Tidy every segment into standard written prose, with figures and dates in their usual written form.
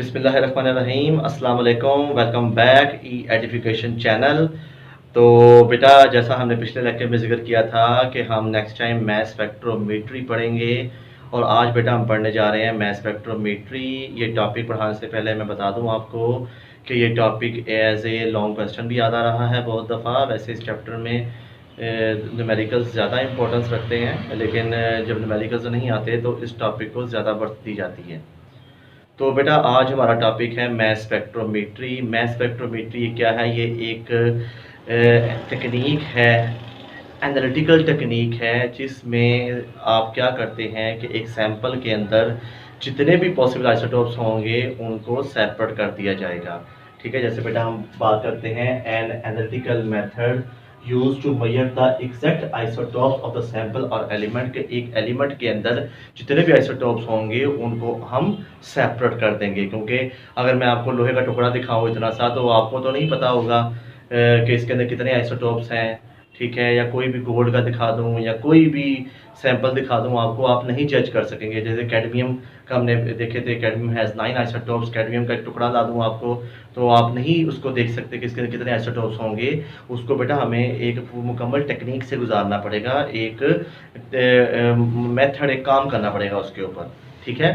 बिस्मिल्लाहिर्रहमानिर्रहीम अस्सलाम वालेकुम, welcome back E education channel. तो बेटा, जैसा हमने पिछले लेक्चर में जिक्र किया था कि हम नेक्स्ट टाइम मैथ स्पेक्ट्रोमेट्री पढ़ेंगे और आज बेटा हम पढ़ने जा रहे हैं मैथ स्पेक्ट्रोमेट्री। ये टॉपिक पढ़ाने से पहले मैं बता दूं आपको कि ये topic as a long question भी याद आ रहा है बहुत दफ़ा। वैसे इस चैप्टर में न्यूमेरिकल्स ज़्यादा इंपॉर्टेंस रखते हैं, लेकिन जब न्यूमेरिकल्स नहीं आते तो इस टॉपिक को ज़्यादा वर्थ दी जाती है। तो बेटा आज हमारा टॉपिक है मैथ स्पेक्ट्रोमेट्री। मैथ स्पेक्ट्रोमेट्री क्या है? ये एक टेक्निक है, एनालिटिकल टेक्निक है, जिसमें आप क्या करते हैं कि एक सैंपल के अंदर जितने भी पॉसिबल आइसोटोप्स होंगे उनको सेपरेट कर दिया जाएगा। ठीक है, जैसे बेटा हम बात करते हैं an analytical method use to measure the exact isotopes of the sample और एलिमेंट के एक एलिमेंट के अंदर जितने भी आइसोटोप्स होंगे उनको हम सेपरेट कर देंगे। क्योंकि अगर मैं आपको लोहे का टुकड़ा दिखाऊं इतना सा, तो आपको तो नहीं पता होगा कि इसके अंदर कितने आइसोटोप्स हैं। ठीक है, या कोई भी गोल्ड का दिखा दूं या कोई भी सैंपल दिखा दूं आपको, आप नहीं जज कर सकेंगे। जैसे कैडमियम का हमने देखे थे, कैडमियम हैज़ 9 आइसोटोप्स। कैडमियम का एक टुकड़ा ला दूं आपको तो आप नहीं उसको देख सकते कि इसके अंदर कितने आइसोटोप्स होंगे। उसको बेटा हमें एक मुकम्मल टेक्निक से गुजारना पड़ेगा, एक मेथड, एक काम करना पड़ेगा उसके ऊपर। ठीक है,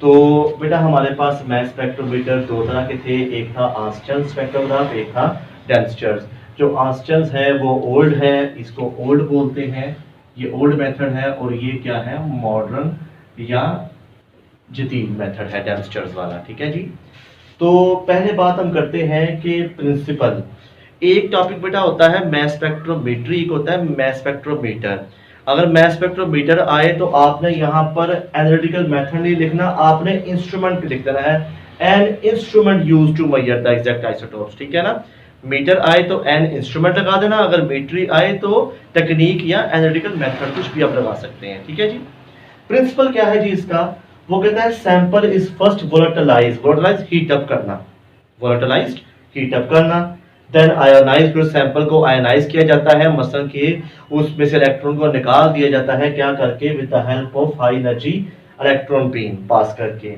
तो बेटा हमारे पास मैथ स्पेक्ट्रोमीटर दो तरह के थे, एक था आंस्टन स्पेक्ट्रोग्राफ, एक था डेंस्टर्स। जो आंस्टन्स है वो ओल्ड है, इसको ओल्ड बोलते हैं, ये ओल्ड मेथड है। और ये क्या है? मॉडर्न या जदीद मेथड है, डेंस्टर्स वाला। ठीक है जी। तो पहले बात हम करते हैं कि प्रिंसिपल। एक टॉपिक बेटा होता है मैथ स्पेक्ट्रोमेट्री, एक होता है मैथ स्पेक्ट्रोमीटर। अगर मैथ स्पेक्ट्रोमीटर आए तो आपने यहाँ पर एनालिटिकल मेथड नहीं लिखना, आपने इंस्ट्रूमेंट लिख देना है, an instrument use to measure the exact isotopes. ठीक है ना, मीटर आए तो एन इंस्ट्रूमेंट लगा देना, अगर मीट्री आए तो टेक्निक या एनालिटिकल मेथड कुछ भी आप लगा सकते हैं। ठीक है जी। प्रिंसिपल क्या है जी इसका? वो कहता है sample is first volatilize, volatilize heat up करना, वोलेटिलाइज्ड हीट अप करना। देन आयोनाइज, फिर सैंपल को आयोनाइज किया जाता है, मसलन कि उसमें से इलेक्ट्रॉन को निकाल दिया जाता है, क्या करके? With the help of high energy electron beam pass करके।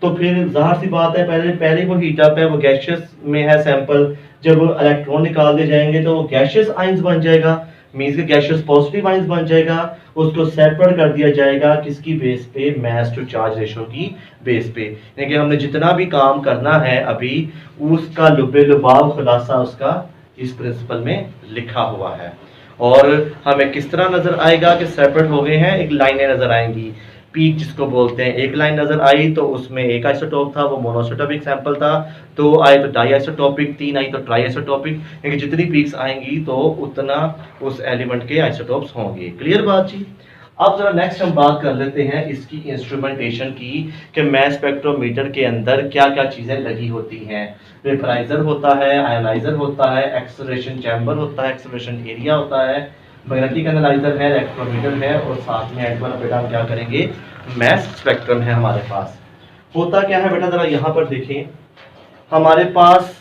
तो फिर जाहिर सी बात है, पहले वो हीट अप है, वो गैसियस में है सैंपल। जब इलेक्ट्रॉन निकाल दिए जाएंगे तो वो गैसियस आइंस बन जाएगा, मींस के गैसियस पॉजिटिव आइंस बन जाएगा। उसको सेपरेट कर दिया जाएगा किसकी बेस पे? मास टू चार्ज रेशो की बेस पे। यानी कि हमने जितना भी काम करना है अभी, उसका लुबे लुबाव खुलासा उसका इस प्रिंसिपल में लिखा हुआ है। और हमें किस तरह नजर आएगा कि सेपरेट हो गए हैं? एक लाइनें नजर आएंगी, पीक जिसको बोलते हैं। एक लाइन नजर आई तो उसमें एक आइसोटोप था, वो मोनोआइसोटोपिक सैंपल था। दो आई तो डाई आइसोटोपिक, तीन आई तो ट्राई आइसोटोपिक। यानी जितनी पीक्स आएंगी तो उतना उस एलिमेंट के आइसोटोप्स होंगे। क्लियर बात जी। अब जरा नेक्स्ट हम बात कर लेते हैं इसकी इंस्ट्रूमेंटेशन की, कि मैथ स्पेक्ट्रोमीटर के अंदर क्या क्या चीजें लगी होती हैं। वेपराइजर होता है, आयोनाइजर होता है, एक्सेलरेशन चैम्बर होता है, एक्सेलरेशन एरिया होता है, मैग्नेटिक एनालाइजर है, इलेक्ट्रोमीटर है, और साथ में एंड पर बेटा हम क्या करेंगे? मैथ स्पेक्ट्रम है हमारे पास। होता क्या है बेटा, जरा यहाँ पर देखें। हमारे पास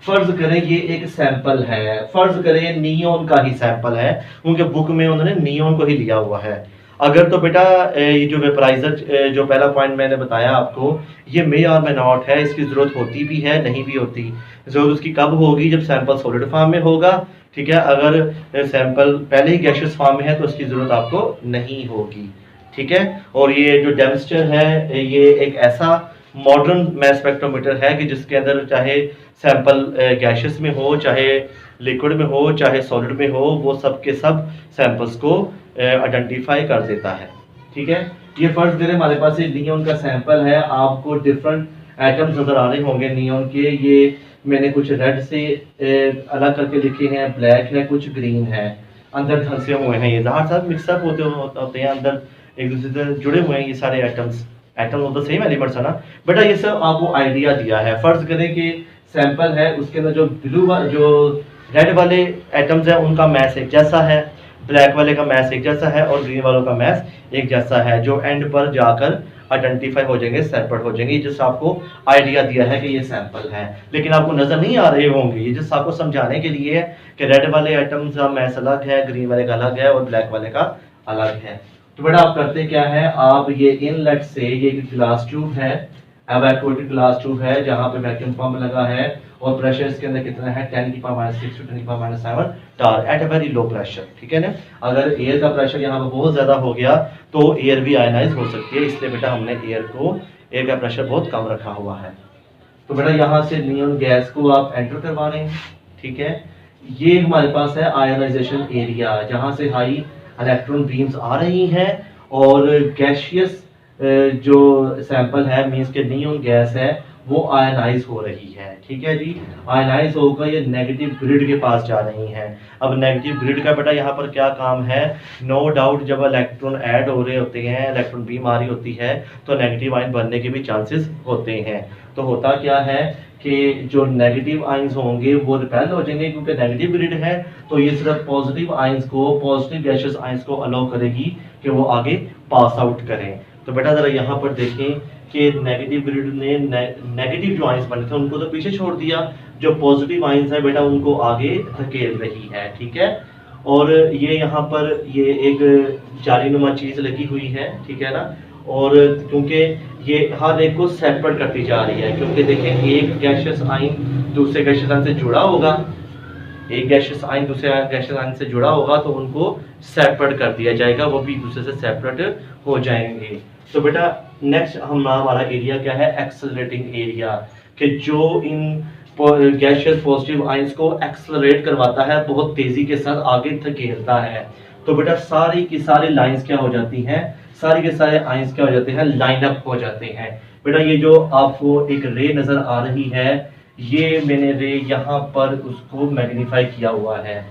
फर्ज करें ये एक सैंपल है, फर्ज करें नियोन का ही सैंपल है, उनके बुक में उन्होंने नियोन को ही लिया हुआ है। अगर तो बेटा ये जो वेपराइजर, जो पहला पॉइंट मैंने बताया आपको, ये मे और मे नॉट है, इसकी जरूरत होती भी है, नहीं भी होती। जरूरत उसकी कब होगी? जब सैंपल सॉलिड फॉर्म में होगा। ठीक है, अगर सैंपल पहले ही गैसियस फॉर्म में है तो उसकी जरूरत आपको नहीं होगी। ठीक है, और ये जो डेमस्टर है ये एक ऐसा मॉडर्न मैथ स्पेक्ट्रोमीटर है कि जिसके अंदर चाहे सैंपल गैसियस में हो, चाहे लिक्विड में हो, चाहे सॉलिड में हो, वो सब के सब सैंपल्स को आइडेंटिफाई कर देता है। ठीक है, ये फर्स्ट दे रहे हमारे पास ये नियोन का सैंपल है, आपको डिफरेंट एटम्स नजर आ रहे होंगे नियोन के। ये मैंने कुछ रेड से अलग करके लिखे हैं, ब्लैक है, कुछ ग्रीन है, अंदर धंसे हुए हैं, ये जहाँ साथ मिक्सअप होते हैं, अंदर एक दूसरे से जुड़े हुए हैं ये सारे atoms. Atom of the same elements है ना बेटा। ये सब आपको आइडिया दिया है। फर्ज करें कि सैंपल है, उसके अंदर जो रेड वाले एटम्स हैं उनका मैस एक जैसा है, ब्लैक वाले का मैस एक जैसा है, और ग्रीन वालों का मैस एक जैसा है, जो एंड पर जाकर आइडेंटिफाई हो जाएंगे, सेपरेट हो जाएंगे। जिससे आपको आइडिया दिया है कि ये सैंपल है, लेकिन आपको नजर नहीं आ रहे होंगे। ये जिस आपको समझाने के लिए है कि रेड वाले एटम्स का मैस अलग है, ग्रीन वाले का अलग है, और ब्लैक वाले का अलग है। तो बेटा आप करते क्या है, आप ये इनलेट से, ये ग्लास ट्यूब है, एवैक्यूएटेड ग्लास ट्यूब है जहां पे वैक्यूम पंप लगा है और प्रेशर इसके अंदर कितना है 10 की पावर -6 to 10 की power -7 tar at a very low pressure, ठीक है ना। अगर एयर का प्रेशर यहाँ पर बहुत ज्यादा हो गया तो एयर भी आयनाइज हो सकती है, इसलिए बेटा हमने एयर का प्रेशर बहुत कम रखा हुआ है। तो बेटा यहाँ से नियॉन गैस को आप एंटर करवा रहे हैं, ठीक है। ये हमारे पास है आयोनाइजेशन एरिया जहां से हाई इलेक्ट्रॉन बीम्स आ रही हैं और गैशियस जो सैंपल है मींस के नियॉन गैस है वो आयनाइज हो रही है, ठीक है जी। आयनाइज होकर ये नेगेटिव ग्रिड के पास जा रही हैं। अब नेगेटिव ग्रिड का बेटा यहाँ पर क्या काम है, नो डाउट जब इलेक्ट्रॉन ऐड हो रहे होते हैं, इलेक्ट्रॉन बीम आ रही होती है तो नेगेटिव आयन बनने के भी चांसेस होते हैं। तो होता क्या है कि जो नेगेटिव आयंस होंगे वो रिपेल हो जाएंगे क्योंकि नेगेटिव ग्रिड है, तो ये सिर्फ पॉजिटिव आयंस को, पॉजिटिव गैशियस आयंस को अलाउ करेगी कि वो आगे पास आउट करें। तो बेटा जरा यहाँ पर देखें कि नेगेटिव ग्रिड ने नेगेटिव जो आयंस बने थे उनको तो पीछे छोड़ दिया, जो पॉजिटिव आयंस है बेटा उनको आगे धकेल रही है, ठीक है। और ये यहाँ पर ये एक जालीनुमा चीज लगी हुई है, ठीक है ना। और क्योंकि ये हर एक को सेपरेट करती जा रही है, क्योंकि देखें एक गैशियस आयन दूसरे गैशियस आयन से जुड़ा होगा, एक गैशियस आयन दूसरे गैशियस आयन से जुड़ा होगा तो उनको सेपरेट कर दिया जाएगा, वो भी दूसरे से सेपरेट हो जाएंगे। तो बेटा नेक्स्ट हमारा एरिया क्या है, एक्सेलरेटिंग एरिया, कि जो इन गैशियस पॉजिटिव आयंस को एक्सेलरेट करवाता है, बहुत तेजी के साथ आगे धकेलता है। तो बेटा सारी की सारी लाइंस क्या हो जाती हैं, सारे के सारे आयंस क्या हो जाते हैं, लाइन अप हो जाते हैं। बेटा ये जो आपको एक रे नजर आ रही है, ये मैंने रे यहाँ पर उसको मैग्नीफाई किया हुआ है।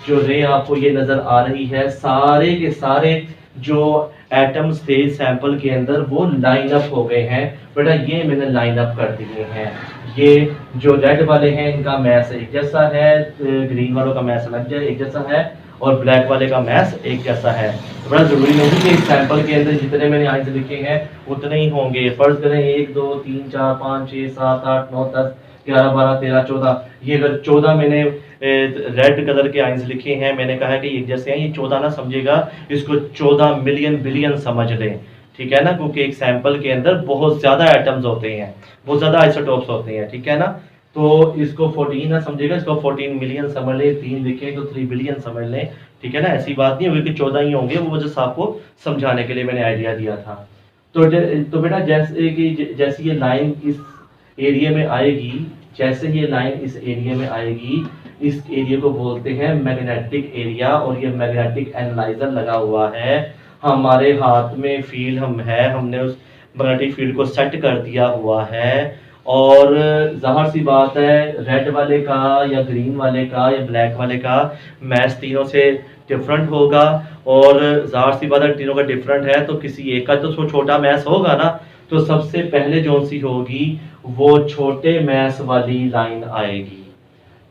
जो रे आपको ये नजर आ रही है, सारे के सारे जो एटम्स थे सैंपल के अंदर वो लाइन अप हो गए हैं। बेटा ये मैंने लाइन अप कर दिए हैं। ये जो रेड वाले हैं इनका मैस एक जैसा है, ग्रीन वालों का मैस अलग एक जैसा है और ब्लैक वाले का मैस एक जैसा है। तो बड़ा जरूरी नहीं कि इस सैंपल के अंदर जितने मैंने आंसर लिखे हैं उतने ही होंगे। फर्ज करें 1 2 3 4 5 6 7 8 9 10 11 12 13 14, ये अगर 14 मैंने रेड कलर के आंसर लिखे हैं, मैंने कहा है कि एक जैसे हैं, ये 14 ना समझेगा, इसको 14 मिलियन बिलियन समझ लें, ठीक है ना। क्योंकि एक सैंपल के अंदर बहुत ज्यादा एटम्स होते हैं, बहुत ज्यादा आइसोटोप्स होते हैं, ठीक है ना। तो इसको 14 ना समझेगा, इसको 14 मिलियन समझ ले, 3 लिखे तो 3 बिलियन समझ लें, ठीक है ना। ऐसी बात नहीं होगी कि 14 ही होंगे, वो जैसे आपको समझाने के लिए मैंने आइडिया दिया था। तो बेटा जैसे ये लाइन इस एरिया में आएगी, जैसे ये लाइन इस एरिया में आएगी, इस एरिया को बोलते हैं मैग्नेटिक एरिया। और ये मैग्नेटिक एनालाइजर लगा हुआ है हमारे हाथ में, फील्ड हमने उस मैग्नेटिक फील्ड को सेट कर दिया हुआ है। और जाहिर सी बात है रेड वाले का या ग्रीन वाले का या ब्लैक वाले का मैच तीनों से डिफरेंट होगा। और जाहिर सी बात है तीनों का डिफरेंट है तो किसी एक का तो छोटा मैच होगा ना। तो सबसे पहले जो सी होगी वो छोटे मैस वाली लाइन आएगी,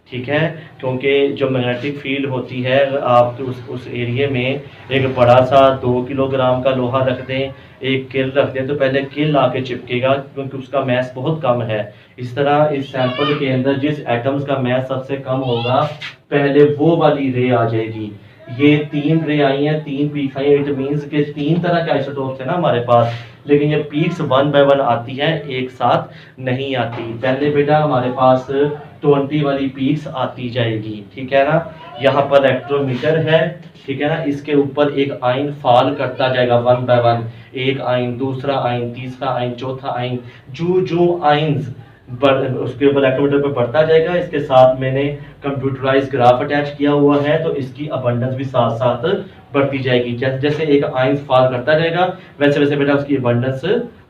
ठीक है। क्योंकि जो मैग्नेटिक फील्ड होती है, आप तो उस एरिया में एक बड़ा सा 2 किलोग्राम का लोहा रख दें, एक किल रख दें, तो पहले किल आके चिपकेगा क्योंकि उसका मैस बहुत कम है। इस तरह इस सैंपल के अंदर जिस एटम्स का मैस सबसे कम होगा पहले वो वाली रे आ जाएगी। ये 3 रे आई हैं, 3 पीक आई, इट मींस के 3 तरह के आइसोटोप्स है ना हमारे पास, लेकिन ये पीक्स 1 बाय 1 आती है, एक साथ नहीं आती। पहले बेटा हमारे पास 20 वाली पीक्स आती जाएगी, ठीक है ना। यहाँ पर इलेक्ट्रोमीटर है, ठीक है ना, इसके ऊपर एक आयन फॉल करता जाएगा 1 बाय 1, एक आयन, दूसरा आयन, तीसरा आयन, चौथा आयन, जो आयन्स उसके ऊपर इलेक्ट्रोमीटर पर बढ़ता जाएगा। इसके साथ मैंने कंप्यूटराइज ग्राफ अटैच किया हुआ है, तो इसकी अबंडेंस भी साथ साथ बढ़ती जाएगी। जैसे जैसे एक आयन फॉल करता जाएगा वैसे वैसे बेटा उसकी अबंडेंस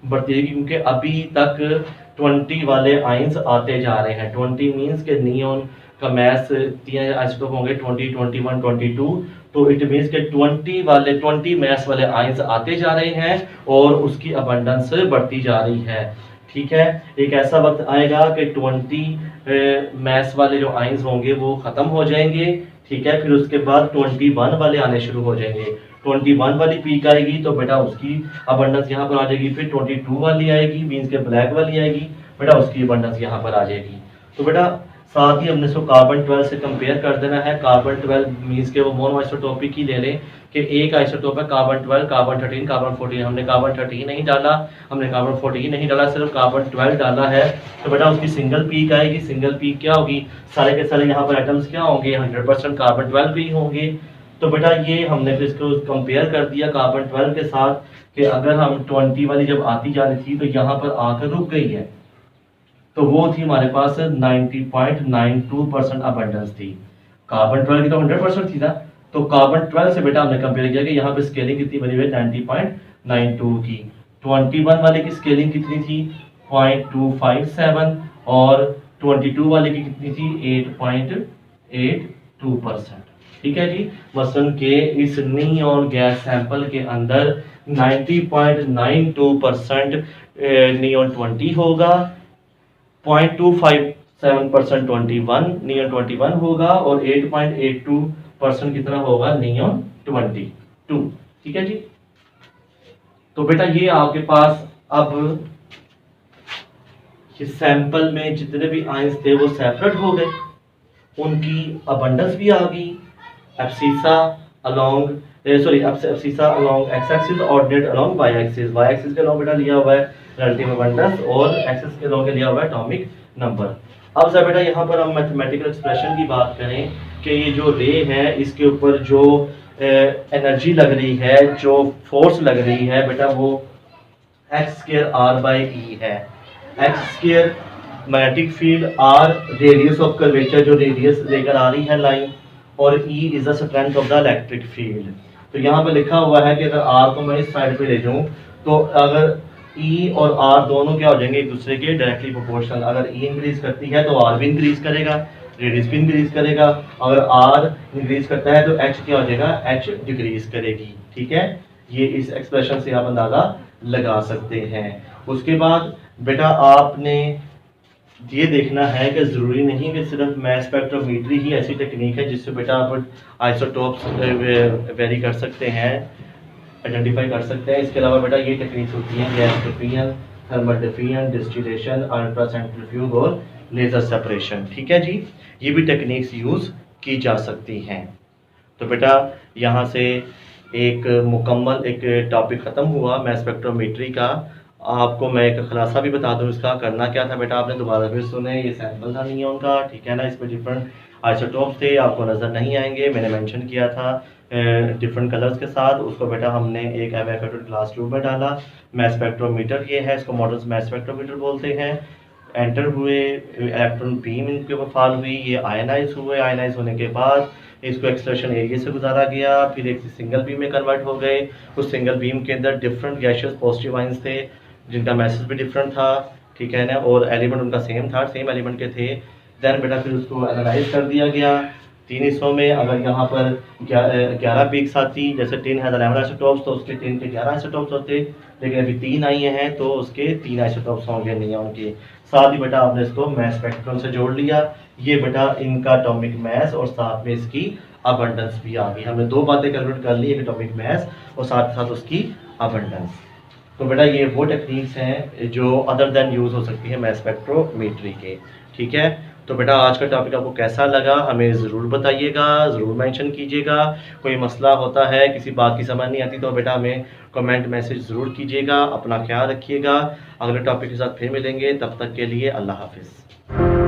बढ़ती जाएगी, क्योंकि अभी तक 20 वाले आयंस आते जा रहे हैं। 20 मींस के नियॉन का मैस 3 आइसोटोप होंगे, 20 21 22, तो इट मींस के 20 मैस वाले आयंस आते जा रहे हैं और उसकी अबंडेंस बढ़ती जा रही है, ठीक है। एक ऐसा वक्त आएगा कि 20 मैस वाले जो आयंस होंगे वो खत्म हो जाएंगे, ठीक है। फिर उसके बाद 21 वाले आने शुरू हो जाएंगे। 21 वाली पीक आएगी तो बेटा उसकी अबंडेंस यहाँ पर आ जाएगी। फिर 22 वाली आएगी मींस के ब्लैक वाली आएगी, बेटा उसकी अबंडेंस यहाँ पर आ जाएगी। तो बेटा साथ ही हमने इसको कार्बन 12 से कंपेयर कर देना है। कार्बन 12 मीन्स के वो मोनो आइसोटोपिक ही ले लें कि एक आइसोटोप है कार्बन 12, कार्बन 13, कार्बन 14। हमने कार्बन 13 नहीं डाला, हमने कार्बन 14 नहीं डाला, सिर्फ कार्बन 12 डाला है। तो बेटा उसकी सिंगल पीक आएगी। सिंगल पीक क्या होगी, सारे के सारे यहाँ पर एटम्स क्या होंगे, 100% कार्बन 12 भी होंगे। तो बेटा ये हमने फिर इसको कंपेयर कर दिया कार्बन 12 के साथ कि अगर हम 20 वाली जब आती जा रही थी तो यहाँ पर आकर रुक गई है, तो वो थी हमारे पास 90.92% अबंडेंस थी। कार्बन 12 की तो 100% थी ना, तो कार्बन 12 से बेटा हमने कंपेयर किया कि यहाँ पे स्केलिंग कितनी बनी हुई है, 90.92 की। 21 वाले की स्केलिंग कितनी थी, 0.257, और 22 वाले की कितनी थी, 8.82%। ठीक है जी। मसलन के इस नियॉन गैस सैंपल के अंदर 90.92% नियॉन 20 होगा, 0.257% 21 नियॉन 21 होगा, और 8.82% कितना होगा, नियॉन 22। ठीक है जी। तो बेटा ये आपके पास अब ये सैंपल में जितने भी आयंस थे वो सेपरेट हो गए, उनकी अबंडेंस भी आ गई। Abscissa along abscissa along X axis, ordinate along Y axis. Y axis के अलोंग बेटा लिया हुआ है रिलेटिव अबंडेंस, और एक्सिस के अलोंग लिया हुआ है एटॉमिक नंबर। अब सर बेटा यहाँ पर हम मैथमेटिकल एक्सप्रेशन की बात करें कि ये जो रे है इसके ऊपर जो एनर्जी लग रही है, जो फोर्स लग रही है बेटा, वो x² r/e है। x² magnetic field, r radius of curvature जो रेडियस लेकर आ रही है लाइन, और E is the strength of the electric field. तो यहाँ पे लिखा हुआ है कि अगर R को मैं इस साइड पे ले जाऊँ तो अगर E और R दोनों क्या हो जाएंगे, एक दूसरे के डायरेक्टली प्रोपोर्शनल। अगर E इंक्रीज करती है तो R भी इंक्रीज करेगा, रेडियस भी इंक्रीज करेगा। अगर R इंक्रीज करता है तो H क्या हो जाएगा, H डिक्रीज करेगी। ठीक है, ये इस एक्सप्रेशन से आप अंदाजा लगा सकते हैं। उसके बाद बेटा आपने ये देखना है कि ज़रूरी नहीं कि सिर्फ मैस स्पेक्ट्रोमीट्री ही ऐसी टेक्निक है जिससे बेटा आप आइसोटोप्स वेरी कर सकते हैं, आइडेंटिफाई कर सकते हैं। इसके अलावा बेटा ये टेक्निक्स होती हैं gas diffusion, thermal diffusion, distillation, ultra centrifuge और लेज़र सेपरेशन। ठीक है जी, ये भी टेक्निक्स यूज़ की जा सकती हैं। तो बेटा यहाँ से एक मुकम्मल एक टॉपिक ख़त्म हुआ मैस स्पेक्ट्रोमीट्री का। आपको मैं एक खुलासा भी बता दूं इसका। करना क्या था बेटा, आपने दोबारा फिर सुने, ये सैंपल था नियॉन का, ठीक है ना। इसमें डिफरेंट आइसोटोप्स थे, आपको नज़र नहीं आएंगे, मैंने मेंशन किया था डिफरेंट कलर्स के साथ। उसको बेटा हमने एक एवोगाड्रो ग्लास ट्यूब में डाला। मैस स्पेक्ट्रोमीटर ये है, इसको मॉडर्न मैस स्पेक्ट्रोमीटर बोलते हैं। एंटर हुए, इलेक्ट्रॉन बीम इनके ऊपर फॉल हुई, ये आयनाइज हुए। आयनाइज होने के बाद इसको एक्सप्रेशन एरिया से गुजारा गया, फिर एक सिंगल बीम में कन्वर्ट हो गए। उस सिंगल बीम के अंदर डिफरेंट गैशियस पॉजिटिव आयंस थे जिनका मैसेज भी डिफरेंट था, ठीक है ना, और एलिमेंट उनका सेम था, सेम एलिमेंट के थे। देन बेटा फिर उसको एनालाइज कर दिया गया 3 हिस्सों में। अगर यहाँ पर 11 पीक्स आती, जैसे 10 है 11 आइसोटोप्स, तो उसके 10 के 11 आइसोटोप्स होते, लेकिन अभी 3 आई हैं तो उसके 3 आइसोटोप्स होंगे नियॉन के। साथ ही बेटा आपने इसको मैस स्पेक्ट्रम से जोड़ लिया। ये बेटा इनका एटॉमिक मैस और साथ में इसकी अबंडेंस भी आ गई। हमने 2 बातें कैलकुलेट कर ली, एक एटॉमिक मैस और साथ साथ उसकी अबंडेंस। तो बेटा ये वो टेक्निक्स हैं जो अदर देन यूज़ हो सकती है मैस स्पेक्ट्रोमीट्री के। ठीक है, तो बेटा आज का टॉपिक आपको कैसा लगा हमें ज़रूर बताइएगा, ज़रूर मेंशन कीजिएगा। कोई मसला होता है, किसी बात की समझ नहीं आती, तो बेटा हमें कमेंट मैसेज ज़रूर कीजिएगा। अपना ख्याल रखिएगा। अगले टॉपिक के साथ फिर मिलेंगे, तब तक के लिए अल्लाह हाफिज़।